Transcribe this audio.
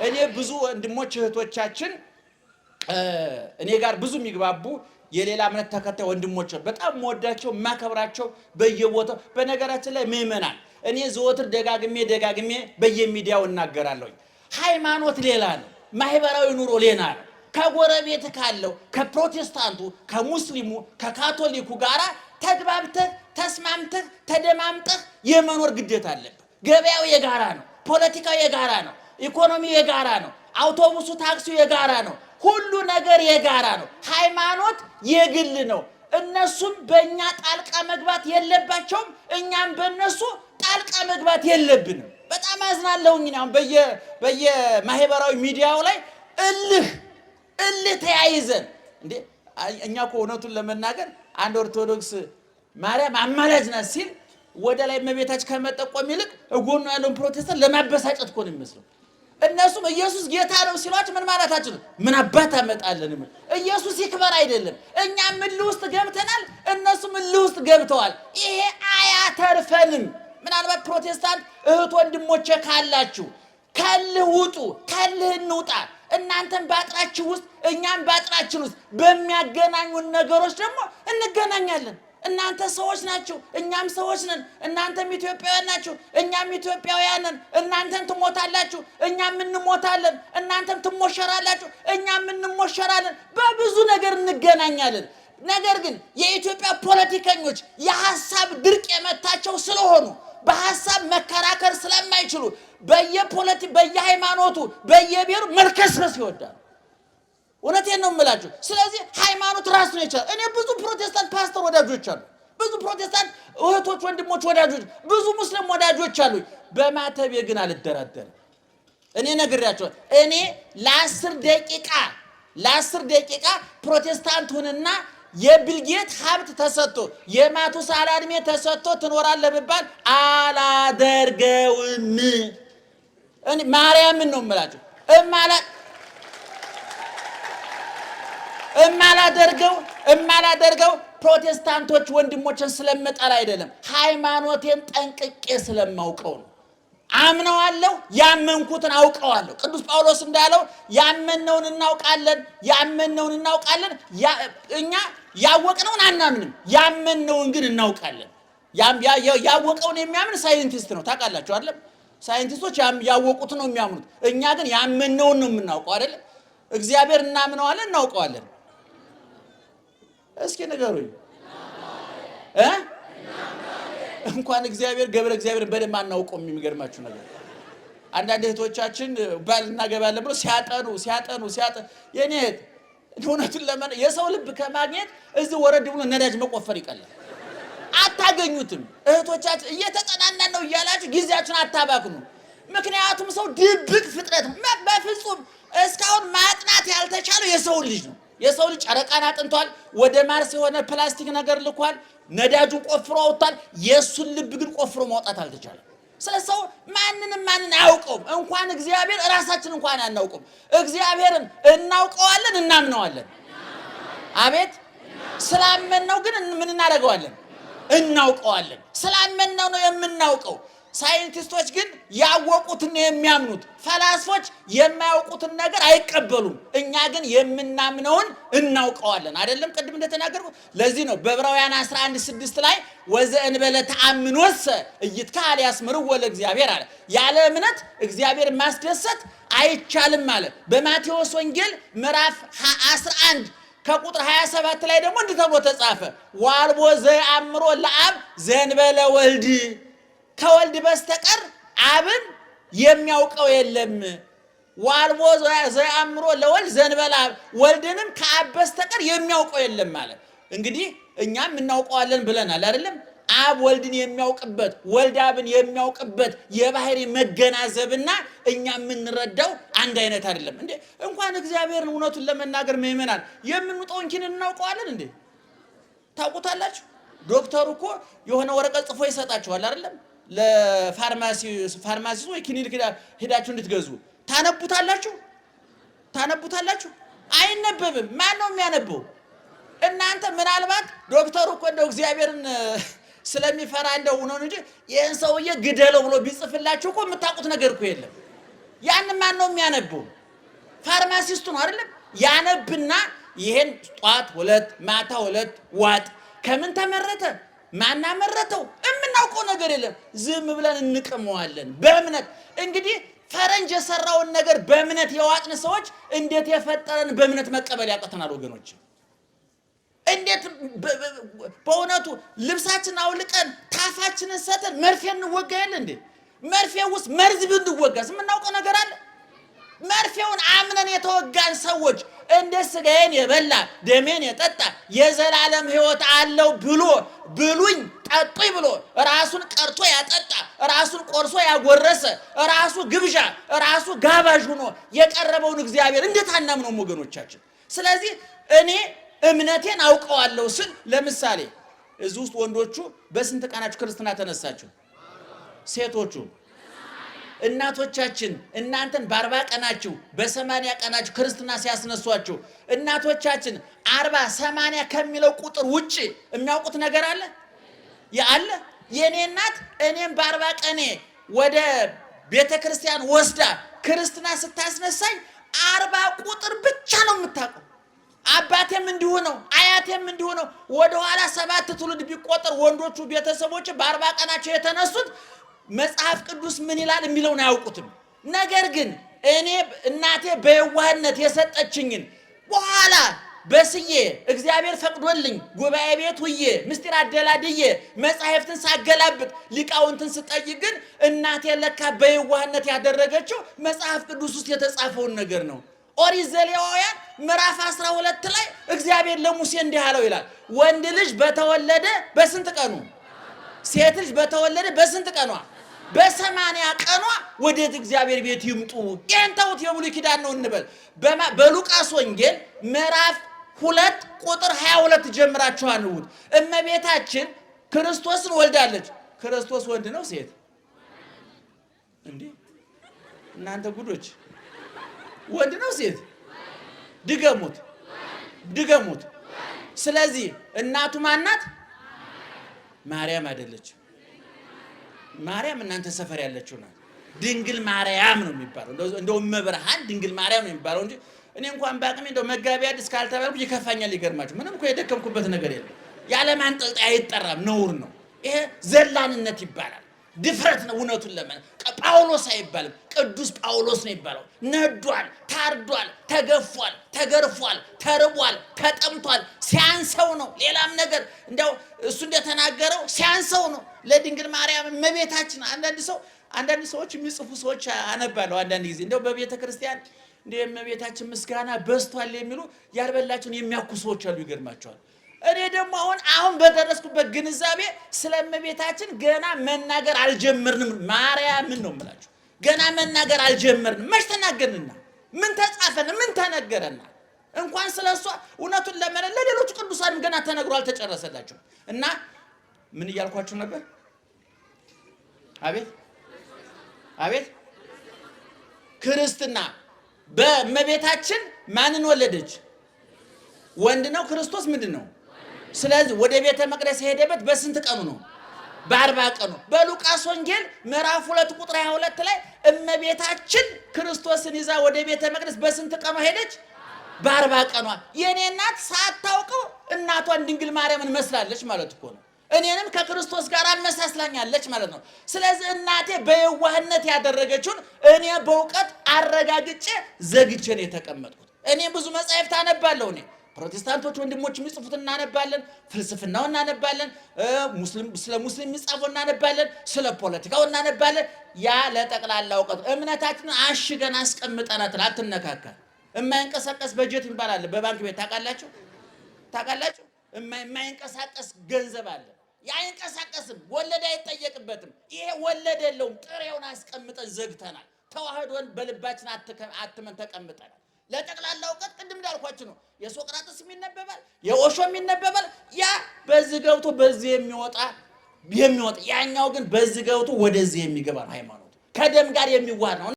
እኔ ብዙ ወንድሞች እህቶቻችን እኔ ጋር ብዙ የሚግባቡ የሌላ እምነት ተከታይ ወንድሞች በጣም ወዳቸው ማከብራቸው በየቦታው በነገራችን ላይ ምእመናን እኔ ዘወትር ደጋግሜ በየሚዲያው እናገራለሁ። ሃይማኖት ሌላ ነው፣ ማህበራዊ ኑሮ ሌላ ነው። ከጎረቤት ካለው ከፕሮቴስታንቱ ከሙስሊሙ ከካቶሊኩ ጋራ ተግባብተህ ተስማምተህ ተደማምጠህ የመኖር ግዴታ አለብህ። ገበያው የጋራ ነው፣ ፖለቲካው የጋራ ነው፣ ኢኮኖሚ የጋራ ነው፣ አውቶቡሱ ታክሲው የጋራ ነው፣ ሁሉ ነገር የጋራ ነው። ሃይማኖት የግል ነው። እነሱም በእኛ ጣልቃ መግባት የለባቸውም፣ እኛም በእነሱ ጣልቃ መግባት የለብንም። በጣም አዝናለሁኝ። አሁን በየማህበራዊ ሚዲያው ላይ እልህ ተያይዘን እንዴ እኛ እኮ እውነቱን ለመናገር አንድ ኦርቶዶክስ ማርያም አማላጅ ናት ሲል ወደ ላይ እመቤታችን ከመጠቆም ይልቅ እጎኑ ያለውን ፕሮቴስታንት ለማበሳጨት እኮ ነው የሚመስለው። እነሱም ኢየሱስ ጌታ ነው ሲሏቸው ምን ማለታችን ነው? ምን አባት አመጣለን? ኢየሱስ ይክበር አይደለም። እኛም እልህ ውስጥ ገብተናል፣ እነሱም እልህ ውስጥ ገብተዋል። ይሄ አያተርፈንም። ምናልባት ፕሮቴስታንት እህት ወንድሞቼ ካላችሁ ከልህ ውጡ፣ ከልህ እንውጣ። እናንተም ባጥራችሁ ውስጥ እኛም ባጥራችን ውስጥ በሚያገናኙን ነገሮች ደግሞ እንገናኛለን። እናንተ ሰዎች ናችሁ፣ እኛም ሰዎች ነን። እናንተም ኢትዮጵያውያን ናችሁ፣ እኛም ኢትዮጵያውያን ነን። እናንተም ትሞታላችሁ፣ እኛም እንሞታለን። እናንተም ትሞሸራላችሁ፣ እኛም እንሞሸራለን። በብዙ ነገር እንገናኛለን። ነገር ግን የኢትዮጵያ ፖለቲከኞች የሐሳብ ድርቅ የመታቸው ስለሆኑ በሐሳብ መከራከር ስለማይችሉ በየሃይማኖቱ በየብሔሩ መልከስከስ ይወዳሉ። እውነቴን ነው የምላችሁ። ስለዚህ ሃይማኖት ራስ ነው ይቻላል። እኔ ብዙ ፕሮቴስታንት ፓስተር ወዳጆች አሉ፣ ብዙ ፕሮቴስታንት እህቶች ወንድሞች ወዳጆች፣ ብዙ ሙስሊም ወዳጆች አሉ። በማተቤ ግን አልደራደርም። እኔ ነግሬያቸዋለሁ። እኔ ለ10 ደቂቃ ፕሮቴስታንት ሁንና የቢልጌት ሀብት ተሰጥቶ የማቱሳላ እድሜ ተሰጥቶ ትኖራለህ ብባል አላደርገውም። እኔ ማርያምን ነው የምላችሁ። እማላደርገው ፕሮቴስታንቶች ወንድሞችን ስለምጠላ አይደለም፣ ሃይማኖቴን ጠንቅቄ ስለማውቀው ነው። አምነዋለሁ፣ ያመንኩትን አውቀዋለሁ። ቅዱስ ጳውሎስ እንዳለው ያመነውን እናውቃለን። እኛ ያወቅነውን አናምንም፣ ያመነውን ግን እናውቃለን። ያወቀውን የሚያምን ሳይንቲስት ነው። ታውቃላችሁ አይደል? ሳይንቲስቶች ያወቁት ነው የሚያምኑት። እኛ ግን ያመነውን ነው የምናውቀው አይደል? እግዚአብሔር እናምነዋለን፣ እናውቀዋለን። እስኪ ንገሩኝ እንኳን እግዚአብሔር ገብረ እግዚአብሔር በደንብ አናውቀውም። የሚገርማችሁ ነገር አንዳንድ እህቶቻችን ባል እናገባለን ብሎ ሲያጠኑ የኔ እውነቱን ለምን የሰው ልብ ከማግኘት እዚህ ወረድ ብሎ ነዳጅ መቆፈር ይቀላል። አታገኙትም። እህቶቻችን እየተጠናናን ነው እያላችሁ ጊዜያችሁን አታባክኑ። ምክንያቱም ሰው ድብቅ ፍጥረት በፍጹም እስካሁን ማጥናት ያልተቻለው የሰው ልጅ ነው። የሰው ልጅ ጨረቃን አጥንቷል፣ ወደ ማርስ የሆነ ፕላስቲክ ነገር ልኳል፣ ነዳጁን ቆፍሮ አውጥቷል። የሱን ልብ ግን ቆፍሮ ማውጣት አልተቻለም። ስለዚህ ማንን አያውቀውም። እንኳን እግዚአብሔር ራሳችን እንኳን አናውቀውም። እግዚአብሔርን እናውቀዋለን፣ እናምነዋለን። አቤት ስላመንነው ግን ምን እናደርገዋለን? እናውቀዋለን። ስላመንነው ነው የምናውቀው። ሳይንቲስቶች ግን ያወቁትን ነው የሚያምኑት። ፈላስፎች የማያውቁትን ነገር አይቀበሉም። እኛ ግን የምናምነውን እናውቀዋለን። አይደለም ቅድም እንደተናገርኩ። ለዚህ ነው በዕብራውያን 11:6 ላይ ወዘእንበለ ተአምኖሰ ኢይትከሀል ያስምርዎ ለእግዚአብሔር አለ። ያለ እምነት እግዚአብሔር ማስደሰት አይቻልም አለ። በማቴዎስ ወንጌል ምዕራፍ 11 ከቁጥር 27 ላይ ደግሞ እንዲህ ተብሎ ተጻፈ፣ ዋልቦ ዘአምሮ ለአብ ዘእንበለ ወልድ፣ ከወልድ በስተቀር አብን የሚያውቀው የለም። ዋልቦ ዘአምሮ ለወልድ ዘእንበለ አብ፣ ወልድንም ከአብ በስተቀር የሚያውቀው የለም ማለት። እንግዲህ እኛም እናውቀዋለን ብለናል አይደለም? አብ ወልድን የሚያውቅበት ወልድ አብን የሚያውቅበት የባህሪ መገናዘብና እኛ የምንረዳው አንድ አይነት አይደለም እንዴ? እንኳን እግዚአብሔርን እውነቱን ለመናገር ምእመናን የምንውጠውን ኪኒን እናውቀዋለን እንዴ? ታውቁታላችሁ? ዶክተሩ እኮ የሆነ ወረቀት ጽፎ ይሰጣችኋል አይደለም? ለፋርማሲ ወይ ክሊኒክ ሄዳችሁ እንድትገዙ ታነቡታላችሁ? አይነበብም። ማን ነው የሚያነበው? እናንተ ምናልባት ዶክተሩ እኮ እንደው እግዚአብሔርን ስለሚፈራ እንደው ነው እንጂ ይሄን ሰውዬ ግደለው ብሎ ቢጽፍላችሁ እኮ የምታውቁት ነገር እኮ የለም። ያን ማን ነው የሚያነበው? ፋርማሲስቱ ነው አይደለም? ያነብና ይሄን ጧት 2 ማታ 2 ዋጥ። ከምን ተመረተ? ማን አመረተው? የምናውቀው ነገር የለም። ዝም ብለን እንቅመዋለን በእምነት። እንግዲህ ፈረንጅ የሰራውን ነገር በእምነት የዋጥን ሰዎች እንዴት የፈጠረን በእምነት መቀበል ያቀተናል ወገኖች? እንዴት በእውነቱ ልብሳችን አውልቀን ታፋችንን ሰተን መርፌ እንወጋ የለ እንዴ? መርፌ ውስጥ መርዝ ብንወጋስ የምናውቀው ነገር አለ? መርፌውን አምነን የተወጋን ሰዎች እንደ ስጋዬን የበላ ደሜን የጠጣ የዘላለም ሕይወት አለው ብሎ ብሉኝ ጠጡኝ ብሎ ራሱን ቀርቶ ያጠጣ ራሱን ቆርሶ ያጎረሰ ራሱ ግብዣ ራሱ ጋባዥ ሆኖ የቀረበውን እግዚአብሔር እንዴት አናምነው ወገኖቻችን? ስለዚህ እኔ እምነቴን አውቀዋለሁ ስል ለምሳሌ እዚህ ውስጥ ወንዶቹ በስንት ቀናችሁ ክርስትና ተነሳችሁ? ሴቶቹ እናቶቻችን እናንተን በ40 ቀናችሁ በ80 ቀናችሁ ክርስትና ሲያስነሷችሁ እናቶቻችን 40 80 ከሚለው ቁጥር ውጪ የሚያውቁት ነገር አለ? ያለ የኔ እናት እኔም በ40 ቀኔ ወደ ቤተክርስቲያን ወስዳ ክርስትና ስታስነሳኝ 40 ቁጥር ብቻ ነው የምታውቀው። አባቴም እንዲሁ ነው፣ አያቴም እንዲሁ ነው። ወደ ኋላ 7 ትውልድ ቢቆጠር ወንዶቹ ቤተሰቦች በ40 ቀናቸው የተነሱት መጽሐፍ ቅዱስ ምን ይላል የሚለውን አያውቁትም። ነገር ግን እኔ እናቴ በየዋህነት የሰጠችኝን በኋላ በስዬ እግዚአብሔር ፈቅዶልኝ ጉባኤ ቤት ውዬ ምስጢር አደላድዬ መጻሕፍትን ሳገላብጥ ሊቃውንትን ስጠይቅ ግን እናቴ ለካ በየዋህነት ያደረገችው መጽሐፍ ቅዱስ ውስጥ የተጻፈውን ነገር ነው። ኦሪት ዘሌዋውያን ምዕራፍ 12 ላይ እግዚአብሔር ለሙሴ እንዲህ አለው ይላል፣ ወንድ ልጅ በተወለደ በስንት ቀኑ? ሴት ልጅ በተወለደ በስንት ቀኗ? በ80 ቀኗ ወደ እግዚአብሔር ቤት ይምጡ። ይህን ተውት፣ የብሉይ ኪዳን ነው እንበል። በሉቃስ ወንጌል ምዕራፍ 2 ቁጥር 22 ጀምራችሁ አንብቡት። እመቤታችን ክርስቶስን ወልዳለች። ክርስቶስ ወንድ ነው ሴት? እንዴ እናንተ ጉዶች! ወንድ ነው ሴት? ድገሙት ድገሙት። ስለዚህ እናቱ ማናት? ማርያም አይደለች። ማርያም እናንተ ሰፈር ያለችው ናት። ድንግል ማርያም ነው የሚባለው። እንደው እመብርሃን ድንግል ማርያም ነው የሚባለው እንጂ እኔ እንኳን ባቅሜ እንደው መጋቢ አዲስ ካልተባልኩ ይከፋኛል። ይገርማችሁ ምንም እኮ የደከምኩበት ነገር የለም። ያለ ማንጠልጠያ አይጠራም፣ ነውር ነው። ይሄ ዘላንነት ይባላል፣ ድፍረት ነው። እውነቱን ለምን ጳውሎስ አይባልም፣ ቅዱስ ጳውሎስ ነው ይባለው። ነዷል፣ ታርዷል፣ ተገፏል፣ ተገርፏል፣ ተርቧል፣ ተጠምቷል። ሲያንሰው ነው። ሌላም ነገር እንደው እሱ እንደተናገረው ሲያንሰው ነው። ለድንግል ማርያም እመቤታችን አንዳንድ ሰዎች የሚጽፉ ሰዎች አነባለሁ አንዳንድ ጊዜ እንደው በቤተ ክርስቲያን እንደ እመቤታችን ምስጋና በዝቷል የሚሉ ያልበላቸውን የሚያኩ ሰዎች አሉ። ይገርማቸዋል። እኔ ደግሞ አሁን በደረስኩበት ግንዛቤ ስለ እመቤታችን ገና መናገር አልጀመርንም። ማርያምን ነው የምላችሁ። ገና መናገር አልጀመርንም። መች ተናገርንና? ምን ተጻፈን? ምን ተነገረና? እንኳን ስለሷ እውነቱን ለመለለ ሌሎች ቅዱሳን ገና ተነግሮ አልተጨረሰላቸው። እና ምን እያልኳችሁ ነበር? አቤት ክርስትና በእመቤታችን ማንን ወለደች? ወንድ ነው። ክርስቶስ ምንድን ነው? ስለዚህ ወደ ቤተ መቅደስ የሄደበት በስንት ቀኑ ነው? በ40 ቀኑ። በሉቃስ ወንጌል ምዕራፍ 2 ቁጥር 22 ላይ እመቤታችን ክርስቶስን ይዛ ወደ ቤተ መቅደስ በስንት ቀኑ ሄደች? በ40 ቀኗ። የኔ እናት ሳታውቀው እናቷን ድንግል ማርያምን መስላለች ማለት እኮ ነው። እኔንም ከክርስቶስ ጋር አመሳስላኛለች ማለት ነው። ስለዚህ እናቴ በየዋህነት ያደረገችውን እኔ በእውቀት አረጋግጬ ዘግቼ ነው የተቀመጥኩት። እኔ ብዙ መጻሕፍት አነባለሁ። እኔ ፕሮቴስታንቶች ወንድሞች የሚጽፉት እናነባለን፣ ፍልስፍናው እናነባለን፣ ስለ ሙስሊም የሚጻፈው እናነባለን፣ ስለ ፖለቲካው እናነባለን። ያ ለጠቅላላ እውቀት እምነታችንን አሽገን አስቀምጠናት አትነካካ። የማይንቀሳቀስ በጀት ይባላል በባንክ ቤት ታውቃላችሁ? የማይንቀሳቀስ ገንዘብ አለ። ያይንቀሳቀስም ወለድ አይጠየቅበትም። ይሄ ወለድ የለውም። ጥሬውን አስቀምጠን ዘግተናል። ተዋህዶን በልባችን አትመን ተቀምጠናል። ለጠቅላላ እውቀት ቅድም እንዳልኳችሁ ነው። የሶቅራጥስ ይነበባል፣ የኦሾም ይነበባል። ያ በዚህ ገብቶ በዚህ የሚወጣ ያኛው ግን በዚህ ገብቶ ወደዚህ የሚገባ ነው። ሃይማኖት ከደም ጋር የሚዋሃድ ነው።